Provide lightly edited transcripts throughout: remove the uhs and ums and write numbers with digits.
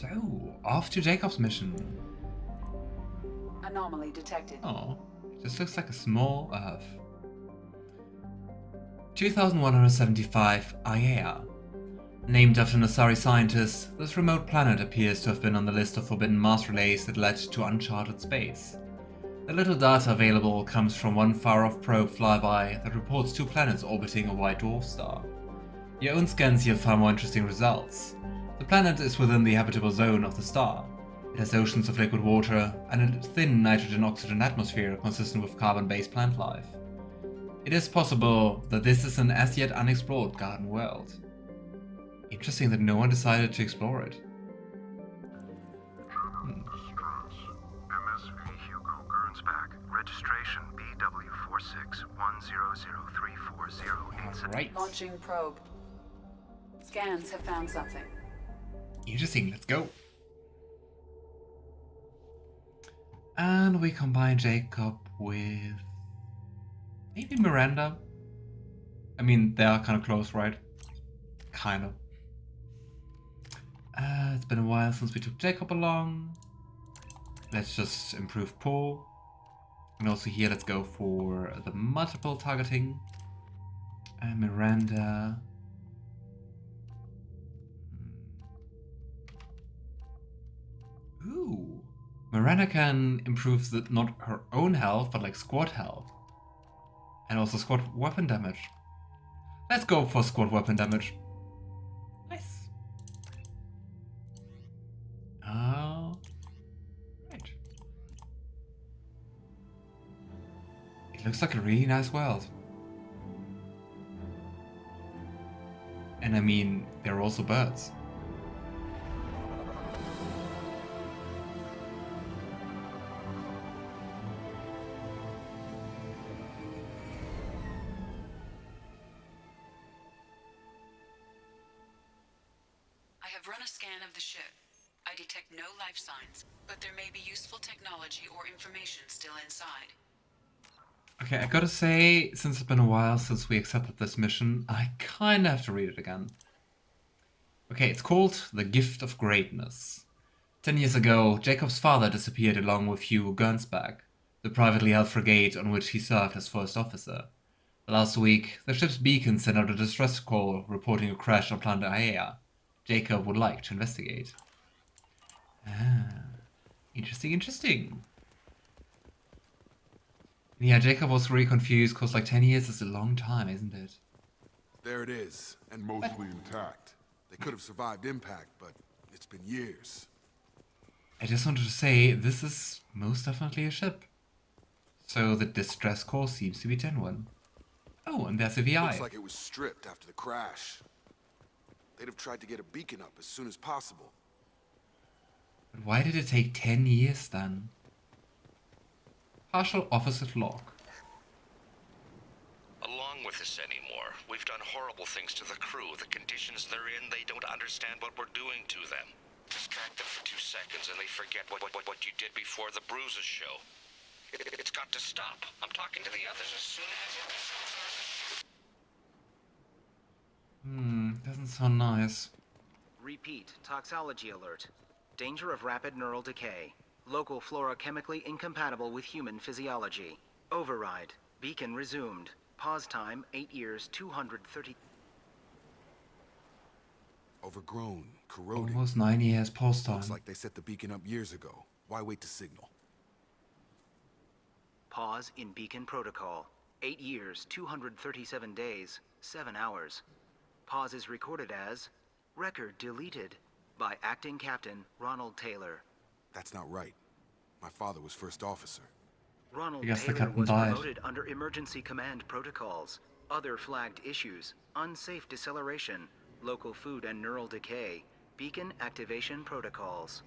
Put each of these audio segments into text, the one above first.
So, off to Jacob's mission. Anomaly detected. Oh, this looks like a small Earth. 2175 Iea. Named after an Asari scientist, this remote planet appears to have been on the list of forbidden mass relays that led to uncharted space. The little data available comes from one far-off probe flyby that reports 2 planets orbiting a white dwarf star. Your own scans yield far more interesting results. The planet is within the habitable zone of the star. It has oceans of liquid water and a thin nitrogen-oxygen atmosphere consistent with carbon-based plant life. It is possible that this is an as yet unexplored garden world. Interesting that no one decided to explore it. MSV Hugo Gernsback. Registration BW46100340. Alright. Launching probe. Scans have found something. Interesting, let's go. And we combine Jacob with maybe Miranda. I mean, they are kind of close, right? Kind of. It's been a while since we took Jacob along. Let's just improve Paul. And also here, let's go for the multiple targeting. And Miranda. Ooh. Miranda can improve not her own health, but like squad health. And also squad weapon damage. Let's go for squad weapon damage. Nice. Oh. Right. It looks like a really nice world. And I mean, there are also birds. I have run a scan of the ship. I detect no life signs, but there may be useful technology or information still inside. Okay, I gotta say, since it's been a while since we accepted this mission, I kinda have to read it again. Okay, it's called The Gift of Greatness. 10 years ago, Jacob's father disappeared along with Hugo Gernsback, the privately held frigate on which he served as first officer. Last week, the ship's beacon sent out a distress call reporting a crash on planet Aea. Jacob would like to investigate. Ah, interesting. Yeah, Jacob was really confused because like 10 years is a long time, isn't it? There it is, and mostly intact. They could have survived impact, but it's been years. I just wanted to say, this is most definitely a ship. So the distress call seems to be genuine. Oh, and there's a VI. Looks like it was stripped after the crash. They'd have tried to get a beacon up as soon as possible. But why did it take 10 years then? Partial officer log. Along with this anymore. We've done horrible things to the crew. The conditions they're in, they don't understand what we're doing to them. Distract them for 2 seconds and they forget what you did before the bruises show. It's got to stop. I'm talking to the others as soon as... Doesn't sound nice. Repeat, toxology alert. Danger of rapid neural decay. Local flora chemically incompatible with human physiology. Override. Beacon resumed. Pause time 8 years, 230... Overgrown, corroding. Almost 9 years post time. Looks like they set the beacon up years ago. Why wait to signal? Pause in beacon protocol. 8 years, 237 days, 7 hours. Pause is recorded as record deleted by acting captain Ronald Taylor. That's not right. My father was first officer. Ronald I guess the Taylor captain was died. promoted under emergency command protocols. Other flagged issues: unsafe deceleration, local food and neural decay, beacon activation protocols.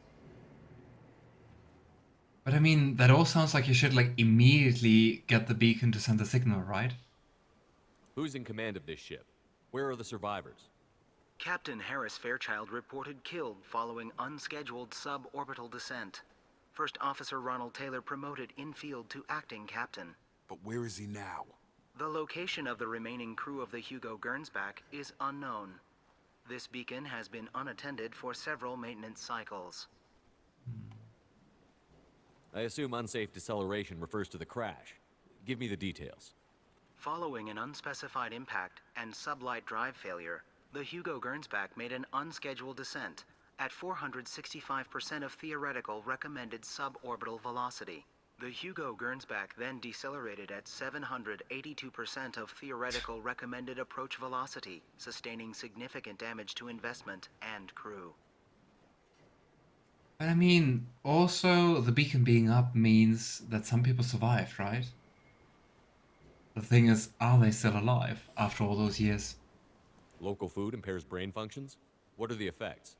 But I mean, that all sounds like you should like immediately get the beacon to send a signal, right? Who's in command of this ship? Where are the survivors? Captain Harris Fairchild reported killed following unscheduled suborbital descent. First Officer Ronald Taylor promoted in-field to acting captain. But where is he now? The location of the remaining crew of the Hugo Gernsback is unknown. This beacon has been unattended for several maintenance cycles. I assume unsafe deceleration refers to the crash. Give me the details. Following an unspecified impact and sublight drive failure, the Hugo Gernsback made an unscheduled descent at 465% of theoretical recommended suborbital velocity. The Hugo Gernsback then decelerated at 782% of theoretical recommended approach velocity, sustaining significant damage to investment and crew. But I mean, also, the beacon being up means that some people survived, right? The thing is, are they still alive after all those years? Local food impairs brain functions? What are the effects?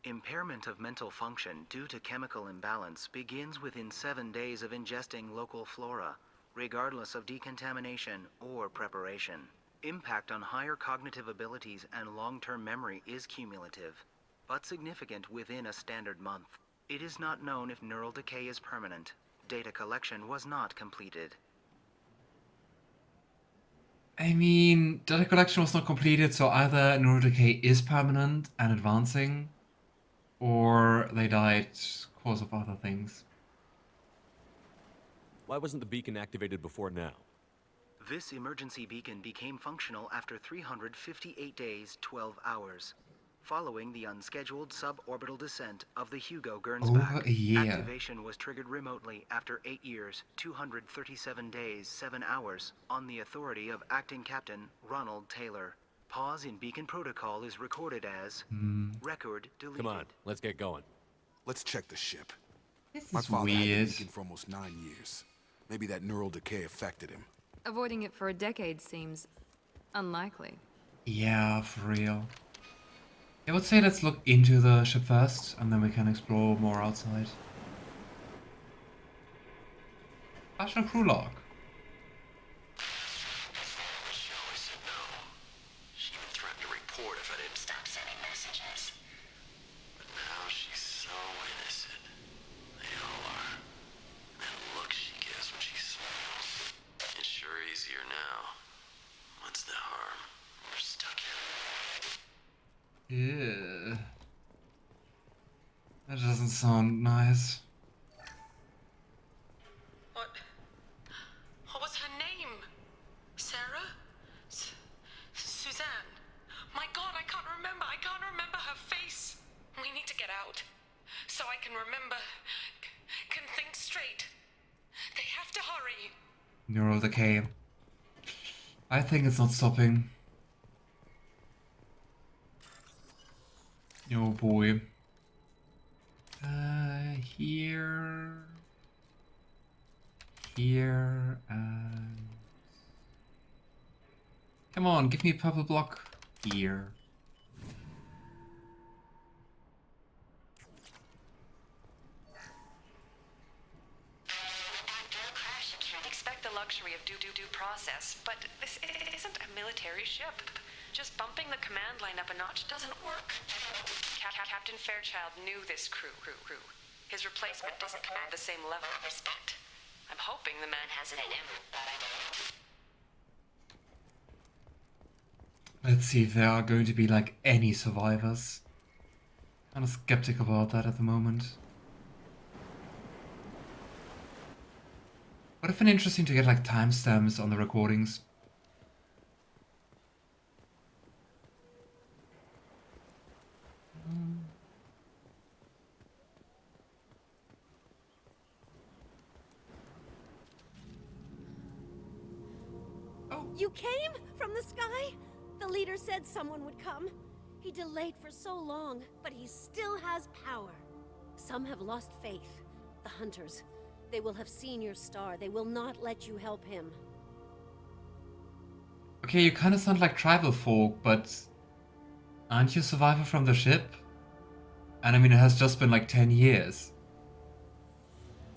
Impairment of mental function due to chemical imbalance begins within 7 days of ingesting local flora, regardless of decontamination or preparation. Impact on higher cognitive abilities and long-term memory is cumulative, but significant within a standard month. It is not known if neural decay is permanent. Data collection was not completed. I mean, data collection was not completed, so either neural decay is permanent and advancing, or they died cause of other things. Why wasn't the beacon activated before now? This emergency beacon became functional after 358 days, 12 hours, following the unscheduled suborbital descent of the Hugo Gernsback. Over a year. Activation was triggered remotely after 8 years, 237 days, 7 hours, on the authority of Acting Captain Ronald Taylor. Pause in beacon protocol is recorded as record deleted. Come on, let's get going. Let's check the ship. This My is father had the weird. beacon for almost 9 years. Maybe that neural decay affected him. Avoiding it for a decade seems unlikely. Yeah, for real. I would say let's look into the ship first, and then we can explore more outside. Special crew log. She always said no. She even threatened to report if I didn't stop sending messages. But now she's so innocent. They all are. That look she gives when she smiles. It's sure easier now. What's the harm? We're stuck here. Yeah. That doesn't sound nice. What was her name? Sarah? Suzanne? My God, I can't remember. I can't remember her face. We need to get out. So I can remember. Can think straight. They have to hurry. Neural decay. I think it's not stopping. Oh boy. Here, and... Come on, give me a purple block. Here. After a crash, you can't expect the luxury of due process, but this isn't a military ship. Just bumping the command line up a notch doesn't work. Captain Fairchild knew this crew. His replacement doesn't command the same level of respect. I'm hoping the man has it in him, but I don't. Let's see if there are going to be like any survivors. Kind of skeptic about that at the moment. Would have been interesting to get like timestamps on the recordings. You came? From the sky? The leader said someone would come. He delayed for so long, but he still has power. Some have lost faith. The hunters. They will have seen your star. They will not let you help him. Okay, you kind of sound like tribal folk, but aren't you a survivor from the ship? And I mean, it has just been like 10 years.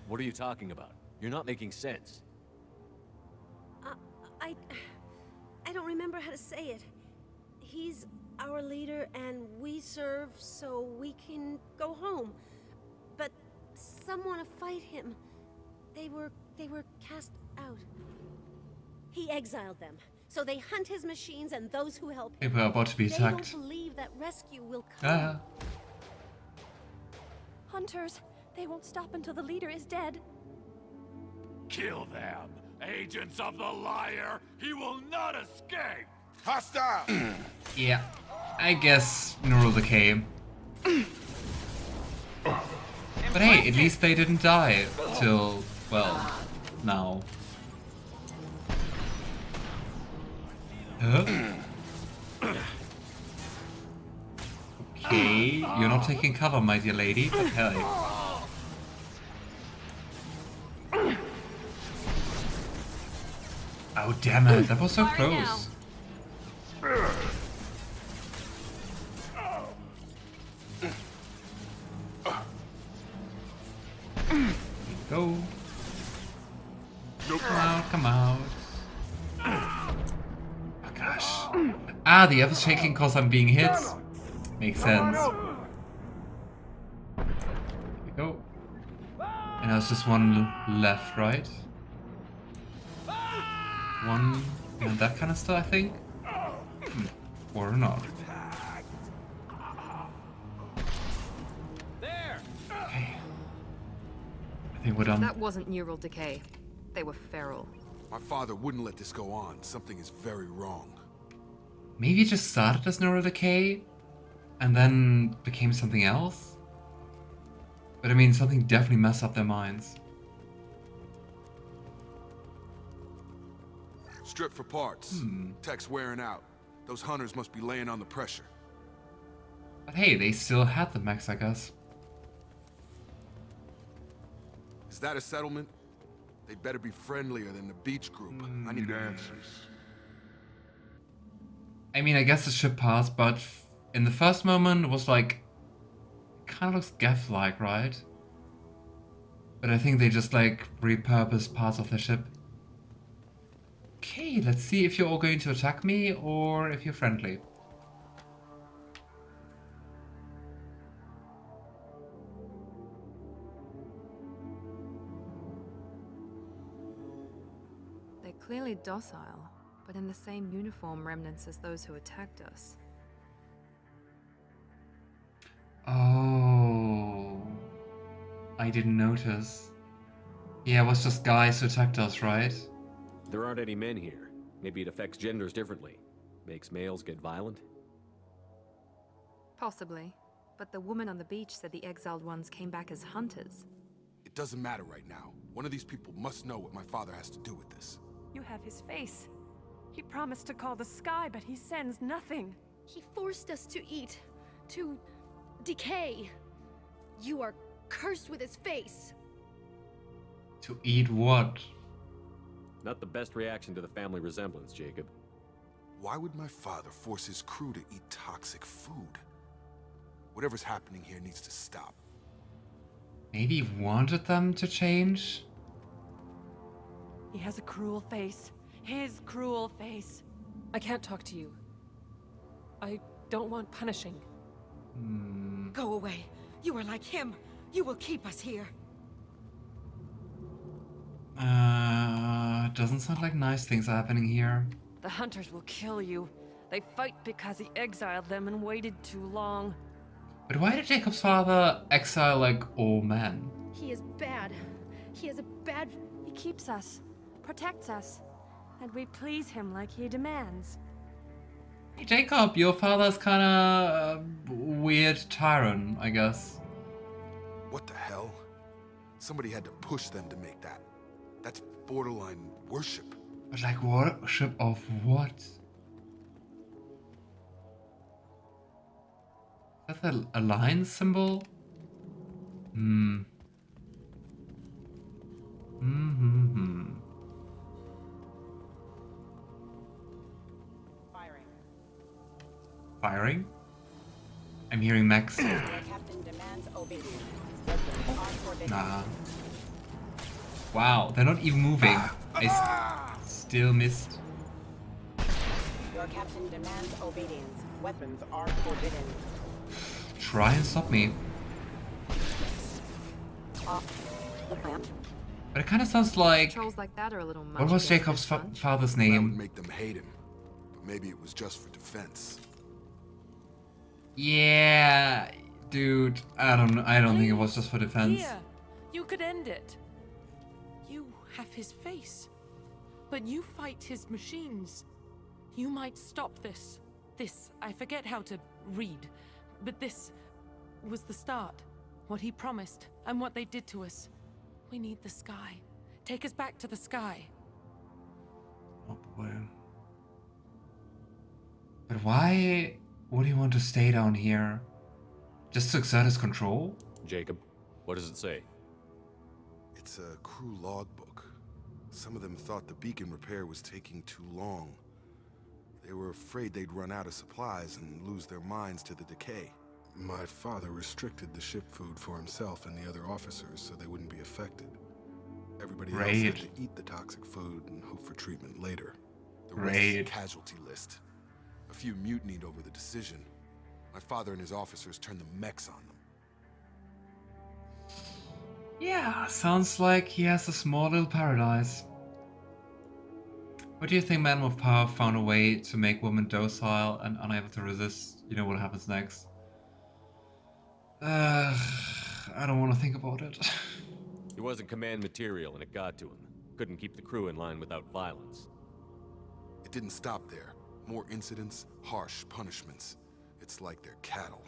What are you talking about? You're not making sense. I don't remember how to say it. He's our leader and we serve so we can go home. But some want to fight him. They were cast out. He exiled them. So they hunt his machines and those who help him. People are about to be They attacked. don't believe that rescue will come. Hunters, they won't stop until the leader is dead. Kill them! Agents of the liar! He will not escape! Hostile! Yeah, I guess neural decay. But hey, at least they didn't die till, well, now. Huh? Okay, you're not taking cover, my dear lady, but hey. Oh damn it, that was so close. Go. Come out, come out. Oh gosh. Ah, the other's shaking because I'm being hit. Makes sense. There we go. And there's just one left, right? One and that kind of stuff, I think. Or not. Okay. I think we're done. That wasn't neural decay. They were feral. My father wouldn't let this go on. Something is very wrong. Maybe it just started as neural decay and then became something else? But I mean, something definitely messed up their minds. Strip for parts. Tech's wearing out. Those hunters must be laying on the pressure. But hey, they still had the mechs, I guess. Is that a settlement? They better be friendlier than the beach group. I need answers. I mean, I guess the ship passed, but in the first moment it was like, kind of looks Geth-like, right? But I think they just like repurposed parts of the ship. Okay, let's see if you're all going to attack me or if you're friendly. They're clearly docile, but in the same uniform remnants as those who attacked us. Oh, I didn't notice. Yeah, it was just guys who attacked us, right? There aren't any men here. Maybe it affects genders differently. Makes males get violent? Possibly. But the woman on the beach said the exiled ones came back as hunters. It doesn't matter right now. One of these people must know what my father has to do with this. You have his face. He promised to call the sky, but he sends nothing. He forced us to eat, to decay. You are cursed with his face. To eat what? Not the best reaction to the family resemblance, Jacob. Why would my father force his crew to eat toxic food? Whatever's happening here needs to stop. Maybe he wanted them to change? He has a cruel face. His cruel face. I can't talk to you. I don't want punishing. Go away. You are like him. You will keep us here. Doesn't sound like nice things are happening here. The hunters will kill you. They fight because he exiled them and waited too long. But why did Jacob's father exile like all men? He is bad. He is a bad... He keeps us, protects us, and we please him like he demands. Hey Jacob, your father's kinda weird tyrant, I guess. What the hell? Somebody had to push them to make that. That's borderline worship. But like worship of what? Is that the alliance symbol? Firing? I'm hearing Max. Nah. Wow, they're not even moving. I still missed. Your captain demands obedience. Weapons are forbidden. Try and stop me. But it kind of sounds like... Trolls like that are a little much. What was Jacob's father's That would name? make them hate him. Maybe it was just for defense. Yeah, dude. I don't know. I don't think it was just for defense. Here, you could end it. You have his face, but you fight his machines. You might stop this. This, I forget how to read, but this was the start. What he promised, and what they did to us. We need the sky. Take us back to the sky. Oh boy. But why would he want to stay down here? Just to exert his control? Jacob, what does it say? It's a crew logbook. Some of them thought the beacon repair was taking too long. They were afraid they'd run out of supplies and lose their minds to the decay. My father restricted the ship food for himself and the other officers so they wouldn't be affected. Everybody else had to eat the toxic food and hope for treatment later. The rest is a casualty list. A few mutinied over the decision. My father and his officers turned the mechs on them. Yeah, sounds like he has a small little paradise. What do you think men with power found a way to make women docile and unable to resist? You know what happens next? I don't want to think about it. He wasn't command material and it got to him. Couldn't keep the crew in line without violence. It didn't stop there. More incidents, harsh punishments. It's like they're cattle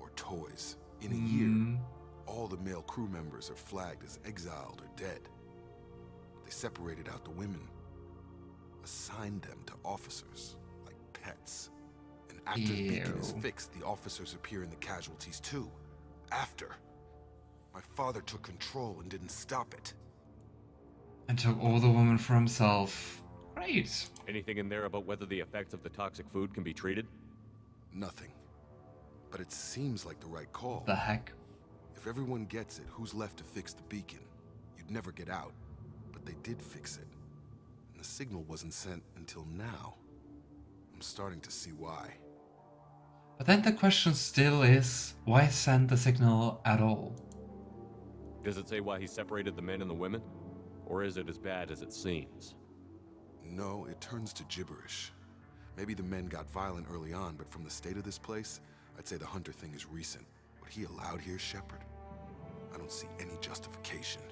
or toys. In a year, all the male crew members are flagged as exiled or dead. They separated out the women, assigned them to officers like pets. And after the beacon is fixed, the officers appear in the casualties too. After. My father took control and didn't stop it. And took all the women for himself. Great. Anything in there about whether the effects of the toxic food can be treated? Nothing. But it seems like the right call. The heck? If everyone gets it, who's left to fix the beacon? You'd never get out. But they did fix it. And the signal wasn't sent until now. I'm starting to see why. But then the question still is, why send the signal at all? Does it say why he separated the men and the women? Or is it as bad as it seems? No, it turns to gibberish. Maybe the men got violent early on, but from the state of this place, I'd say the Hunter thing is recent. What he allowed here, Shepard, I don't see any justification.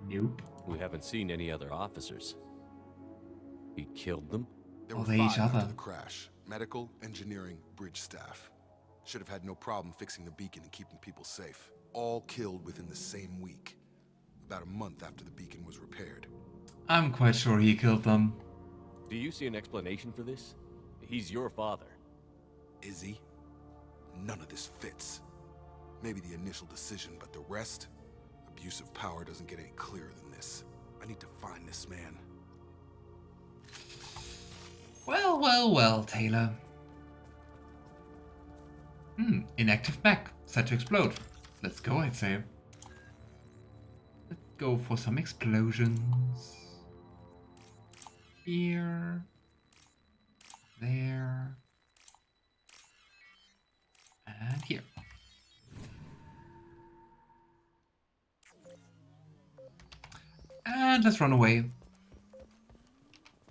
Nope. We haven't seen any other officers. He killed them? There were 5 after the crash. Medical, engineering, bridge staff. Should have had no problem fixing the beacon and keeping people safe. All killed within the same week. About a month after the beacon was repaired. I'm quite sure he killed them. Do you see an explanation for this? He's your father. Is he? None of this fits. Maybe the initial decision, but the rest? Abuse of power doesn't get any clearer than this. I need to find this man. Well, well, well, Taylor. Inactive mech. Set to explode. Let's go, I'd say. Let's go for some explosions. Here. There. And here. And let's run away.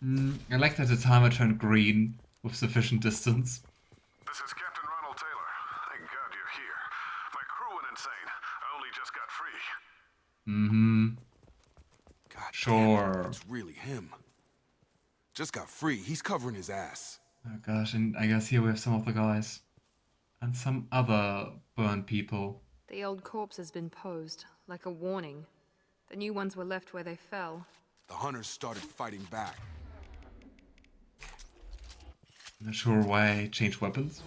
I like that the timer turned green with sufficient distance. This is Captain Ronald Taylor. Thank God you're here. My crew went insane. I only just got free. God sure. Damn it, it's really him. Just got free. He's covering his ass. Oh gosh, and I guess here we have some of the guys. And some other burned people. The old corpse has been posed, like a warning. The new ones were left where they fell. The hunters started fighting back. Not sure why I changed weapons.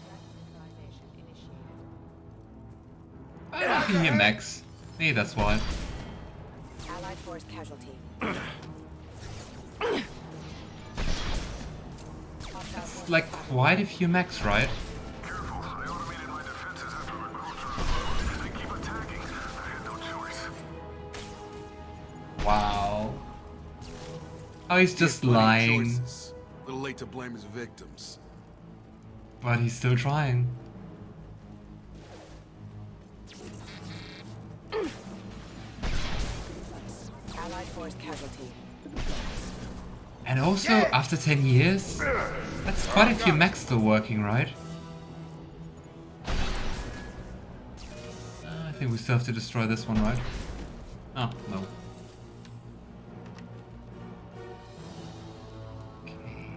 I can hear mechs. Maybe that's why. Allied force casualty. It's like quite a few mechs, right? Careful, I automated my defenses after recruits. They keep attacking. I had no choice. Wow. Oh, he's just lying. Choices. A little late to blame his victims. But he's still trying. Allied force casualty. And also, after 10 years, That's quite a few mechs still working, right? I think we still have to destroy this one, right? Oh, no. Okay.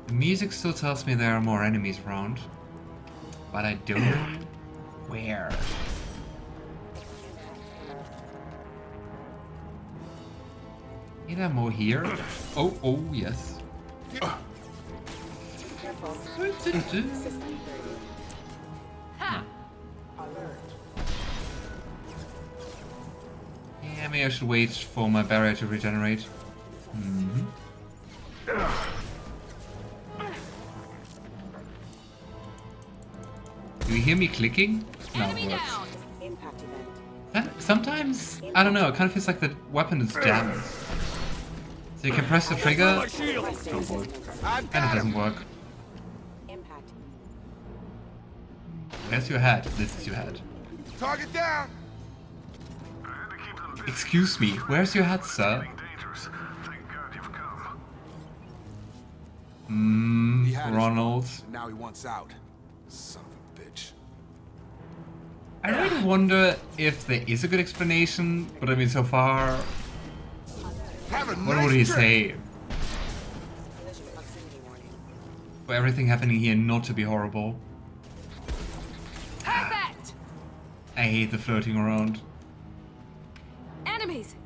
The music still tells me there are more enemies around, but I don't know where. Is there more here? Oh, yes. Yeah, maybe I should wait for my barrier to regenerate. Do you hear me clicking? No, it works. Sometimes, I don't know, it kind of feels like the weapon is jammed. So you can press the trigger, oh boy, and it doesn't work. Where's your head? This is your head. Target down! Excuse me, where's your head, sir? Ronald. Now he wants out. Son of a bitch. I really wonder if there is a good explanation, but I mean, so far, what would he say? For everything happening here not to be horrible. Perfect! I hate the floating around. Enemies!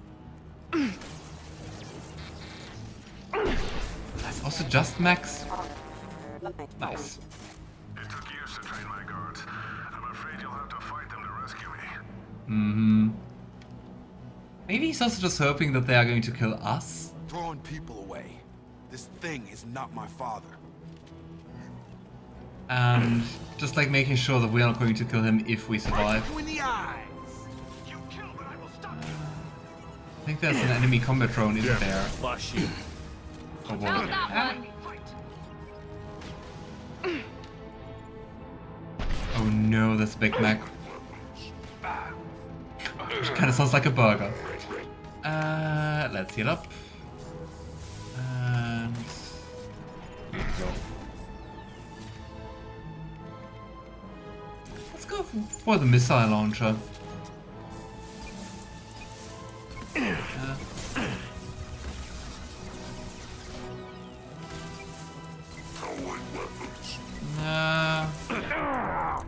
That's also just Max. Nice. It took years to train my guards. I'm afraid you'll have to fight them to rescue me. Maybe he's also just hoping that they are going to kill us. Throwing people away. This thing is not my father. And just like making sure that we're not going to kill him if we survive. In the eyes. You kill, but I will stop you. I think there's an enemy combat drone, isn't there? Flush you. Oh, boy. Oh no, that's Big Mac. Which kind of sounds like a burger. Let's heal up. And here we go. Let's go for the missile launcher.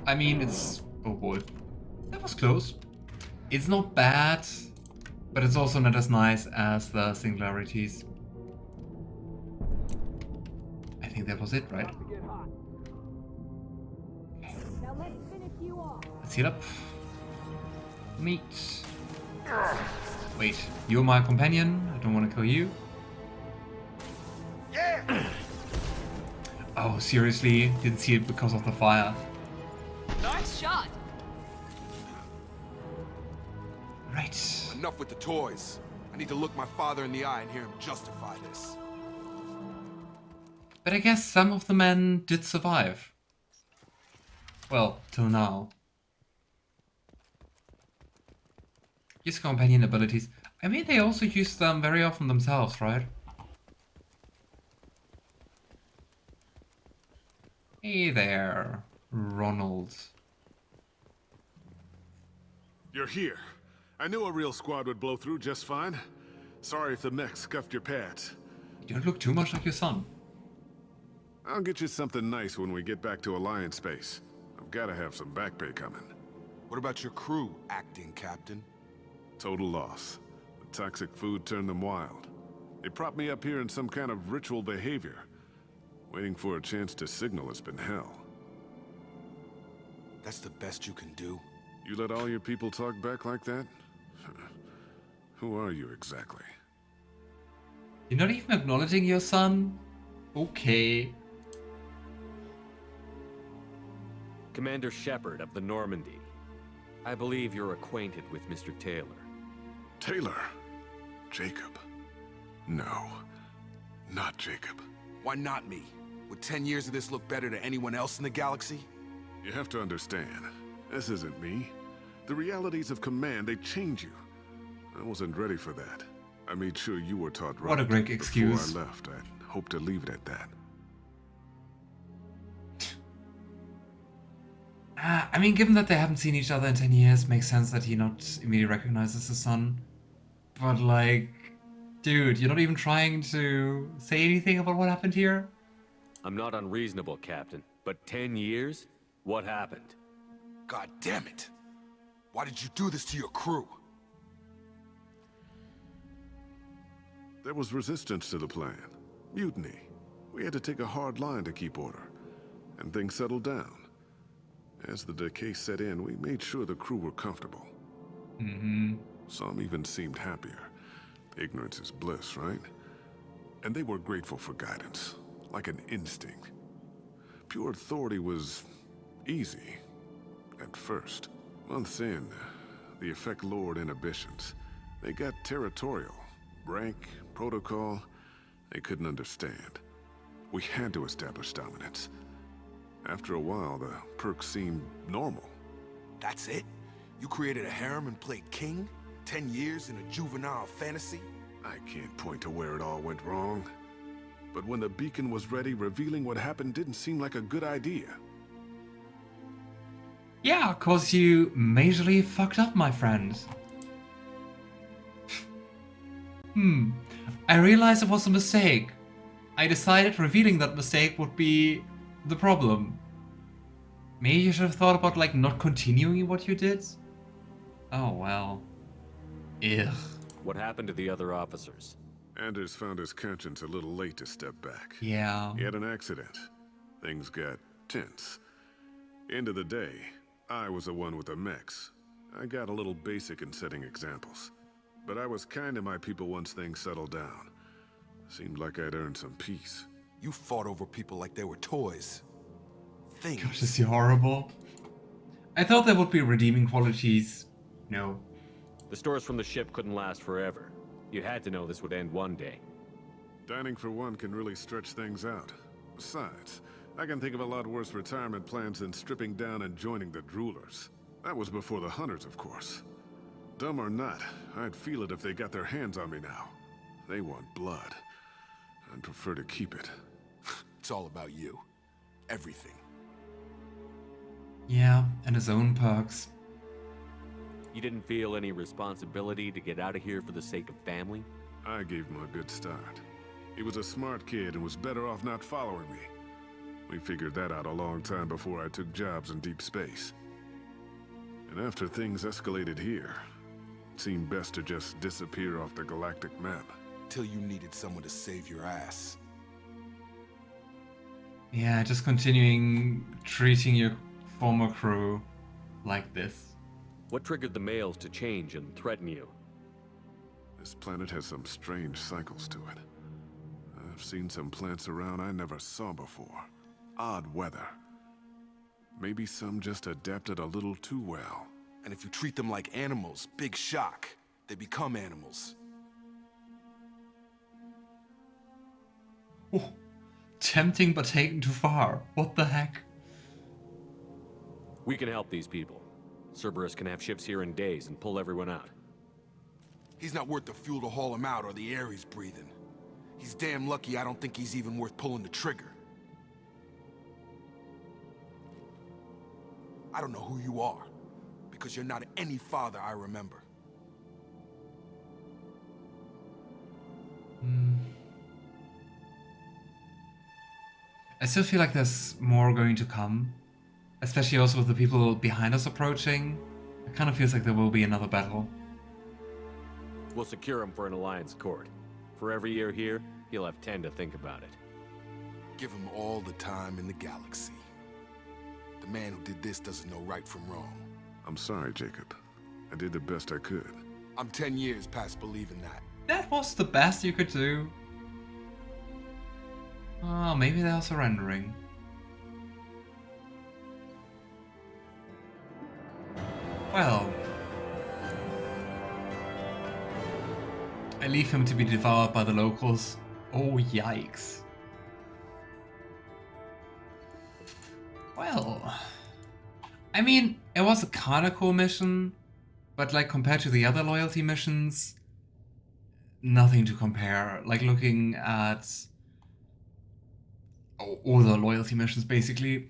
I mean, it's... oh boy. That was close. It's not bad, but it's also not as nice as the singularities. I think that was it, right? Okay. Let's heal up. Meet. Wait, you're my companion. I don't want to kill you. Yeah. Oh, seriously? Didn't see it because of the fire. Nice shot! Right. Enough with the toys. I need to look my father in the eye and hear him justify this. But I guess some of the men did survive. Well, till now. Use companion abilities. I mean, they also use them very often themselves, right? Hey there, Ronald. You're here. I knew a real squad would blow through just fine. Sorry if the mech scuffed your pads. You don't look too much like your son. I'll get you something nice when we get back to Alliance space. I've got to have some back pay coming. What about your crew, acting captain? Total loss. The toxic food turned them wild. They propped me up here in some kind of ritual behavior. Waiting for a chance to signal has been hell. That's the best you can do? You let all your people talk back like that? Who are you exactly? You're not even acknowledging your son? Okay. Commander Shepard of the Normandy. I believe you're acquainted with Mr. Taylor. Taylor? Jacob? No, not Jacob. Why not me? Would 10 years of this look better to anyone else in the galaxy? You have to understand, this isn't me. The realities of command, they change you. I wasn't ready for that. I made sure you were taught right. What a great excuse. Before I left, I hope to leave it at that. I mean, given that they haven't seen each other in 10 years, makes sense that he not immediately recognizes his son. But like, dude, you're not even trying to say anything about what happened here? I'm not unreasonable, Captain, but 10 years? What happened? God damn it! Why did you do this to your crew? There was resistance to the plan. Mutiny. We had to take a hard line to keep order. And things settled down. As the decay set in, we made sure the crew were comfortable. Mm-hmm. Some even seemed happier. Ignorance is bliss, right? And they were grateful for guidance, like an instinct. Pure authority was easy, at first. Months in, the effect lowered inhibitions. They got territorial. Rank, protocol, they couldn't understand. We had to establish dominance. After a while, the perks seemed normal. That's it? You created a harem and played king? 10 years in a juvenile fantasy? I can't point to where it all went wrong. But when the beacon was ready, revealing what happened didn't seem like a good idea. Yeah, cause you majorly fucked up, my friend. I realized it was a mistake. I decided revealing that mistake would be the problem. Maybe you should have thought about, like, not continuing what you did? Oh, well. Ugh. What happened to the other officers? Anders found his conscience a little late to step back. Yeah. He had an accident. Things got tense. End of the day, I was the one with the mechs. I got a little basic in setting examples. But I was kind to my people once things settled down. Seemed like I'd earned some peace. You fought over people like they were toys. Things. Gosh, is he horrible? I thought there would be redeeming qualities. No. The stores from the ship couldn't last forever. You had to know this would end one day. Dining for one can really stretch things out. Besides, I can think of a lot worse retirement plans than stripping down and joining the droolers. That was before the hunters, of course. Dumb or not, I'd feel it if they got their hands on me now. They want blood. I'd prefer to keep it. It's all about you. Everything. Yeah, and his own perks. You didn't feel any responsibility to get out of here for the sake of family? I gave him a good start. He was a smart kid and was better off not following me. We figured that out a long time before I took jobs in deep space. And after things escalated here, it seemed best to just disappear off the galactic map. Till you needed someone to save your ass. Yeah, just continuing treating your former crew like this. What triggered the males to change and threaten you? This planet has some strange cycles to it. I've seen some plants around I never saw before. Odd weather. Maybe some just adapted a little too well. And if you treat them like animals, big shock. They become animals. Oh, tempting but taken too far. What the heck? We can help these people. Cerberus can have ships here in days and pull everyone out. He's not worth the fuel to haul him out or the air he's breathing. He's damn lucky I don't think he's even worth pulling the trigger. I don't know who you are, because you're not any father I remember. I still feel like there's more going to come. Especially also with the people behind us approaching. It kind of feels like there will be another battle. We'll secure him for an alliance court. For every year here, he'll have 10 to think about it. Give him all the time in the galaxy. The man who did this doesn't know right from wrong. I'm sorry, Jacob. I did the best I could. I'm 10 years past believing that. That was the best you could do. Oh, maybe they are surrendering. Well, I leave him to be devoured by the locals. Oh, yikes. Well, I mean, it was a kinda cool mission, but like compared to the other loyalty missions, nothing to compare. Like looking at all the loyalty missions basically.